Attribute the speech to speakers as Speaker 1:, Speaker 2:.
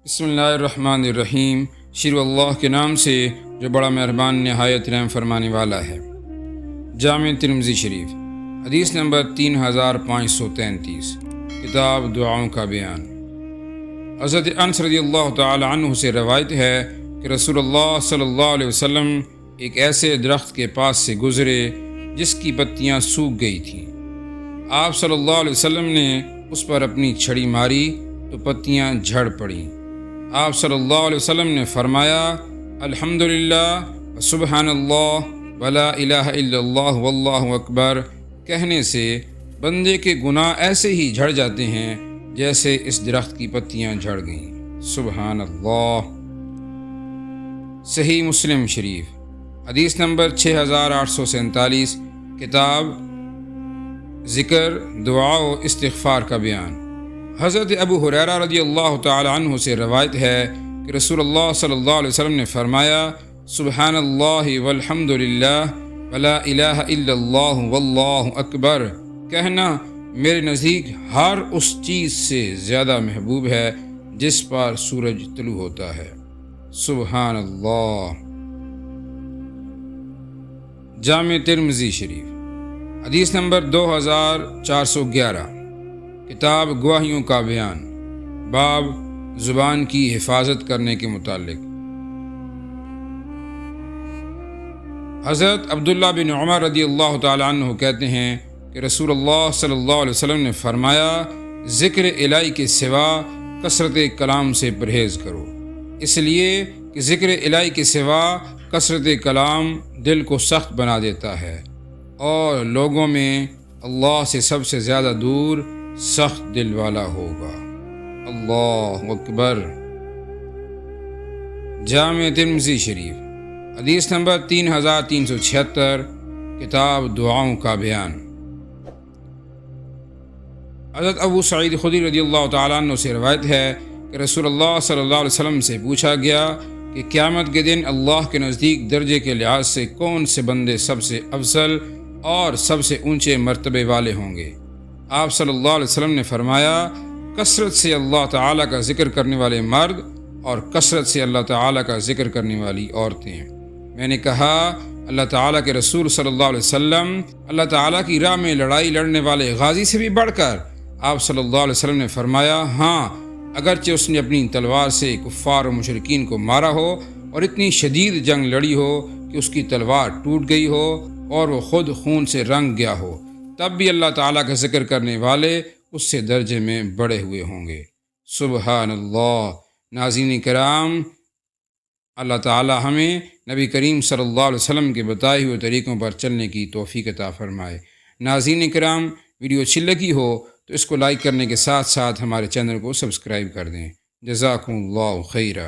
Speaker 1: بسم اللہ الرحمن الرحیم، شروع اللہ کے نام سے جو بڑا مہربان نہایت رحم فرمانے والا ہے۔ جامع ترمذی شریف، حدیث نمبر 3533، کتاب دعاؤں کا بیان۔ حضرت انس رضی اللہ تعالی عنہ سے روایت ہے کہ رسول اللہ صلی اللہ علیہ وسلم ایک ایسے درخت کے پاس سے گزرے جس کی پتیاں سوکھ گئی تھیں۔ آپ صلی اللہ علیہ وسلم نے اس پر اپنی چھڑی ماری تو پتیاں جھڑ پڑیں۔ آپ صلی اللہ علیہ وسلم نے فرمایا، الحمدللہ سبحان اللہ ولا الہ الا اللہ واللہ اکبر کہنے سے بندے کے گناہ ایسے ہی جھڑ جاتے ہیں جیسے اس درخت کی پتیاں جھڑ گئیں۔ سبحان اللہ۔ صحیح مسلم شریف، حدیث نمبر 6847، کتاب ذکر دعا و استغفار کا بیان۔ حضرت ابو ہریرہ رضی اللہ تعالی عنہ سے روایت ہے کہ رسول اللہ صلی اللہ علیہ وسلم نے فرمایا، سبحان اللہ والحمد للہ ولا الہ الا اللہ واللہ اکبر کہنا میرے نزدیک ہر اس چیز سے زیادہ محبوب ہے جس پر سورج طلوع ہوتا ہے۔ سبحان اللہ۔ جامع ترمذی شریف، حدیث نمبر 2411، کتاب گواہیوں کا بیان، باب زبان کی حفاظت کرنے کے متعلق۔ حضرت عبداللہ بن عمر رضی اللہ تعالی عنہ کہتے ہیں کہ رسول اللہ صلی اللہ علیہ وسلم نے فرمایا، ذکر الہی کے سوا کثرت کلام سے پرہیز کرو، اس لیے کہ ذکر الہی کے سوا کثرت کلام دل کو سخت بنا دیتا ہے اور لوگوں میں اللہ سے سب سے زیادہ دور سخت دل والا ہوگا۔ اللہ اکبر۔ جامع ترمذی شریف، حدیث نمبر 3376، کتاب دعاؤں کا بیان۔ حضرت ابو سعید خدری رضی اللہ تعالیٰ عنہ سے روایت ہے کہ رسول اللہ صلی اللہ علیہ وسلم سے پوچھا گیا کہ قیامت کے دن اللہ کے نزدیک درجے کے لحاظ سے کون سے بندے سب سے افضل اور سب سے اونچے مرتبے والے ہوں گے؟ آپ صلی اللہ علیہ وسلم نے فرمایا، کثرت سے اللہ تعالیٰ کا ذکر کرنے والے مرد اور کثرت سے اللہ تعالیٰ کا ذکر کرنے والی عورتیں۔ میں نے کہا، اللہ تعالیٰ کے رسول صلی اللہ علیہ وسلم، اللہ تعالیٰ کی راہ میں لڑائی لڑنے والے غازی سے بھی بڑھ کر؟ آپ صلی اللہ علیہ وسلم نے فرمایا، ہاں، اگرچہ اس نے اپنی تلوار سے کفار و مشرکین کو مارا ہو اور اتنی شدید جنگ لڑی ہو کہ اس کی تلوار ٹوٹ گئی ہو اور وہ خود خون سے رنگ گیا ہو، تب بھی اللہ تعالیٰ کا ذکر کرنے والے اس سے درجے میں بڑے ہوئے ہوں گے۔ سبحان اللہ۔ ناظرین کرام، اللہ تعالیٰ ہمیں نبی کریم صلی اللہ علیہ وسلم کے بتائے ہوئے طریقوں پر چلنے کی توفیق عطا فرمائے۔ ناظرین کرام، ویڈیو اچھی لگی ہو تو اس کو لائک کرنے کے ساتھ ساتھ ہمارے چینل کو سبسکرائب کر دیں۔ جزاکم اللہ خیرہ۔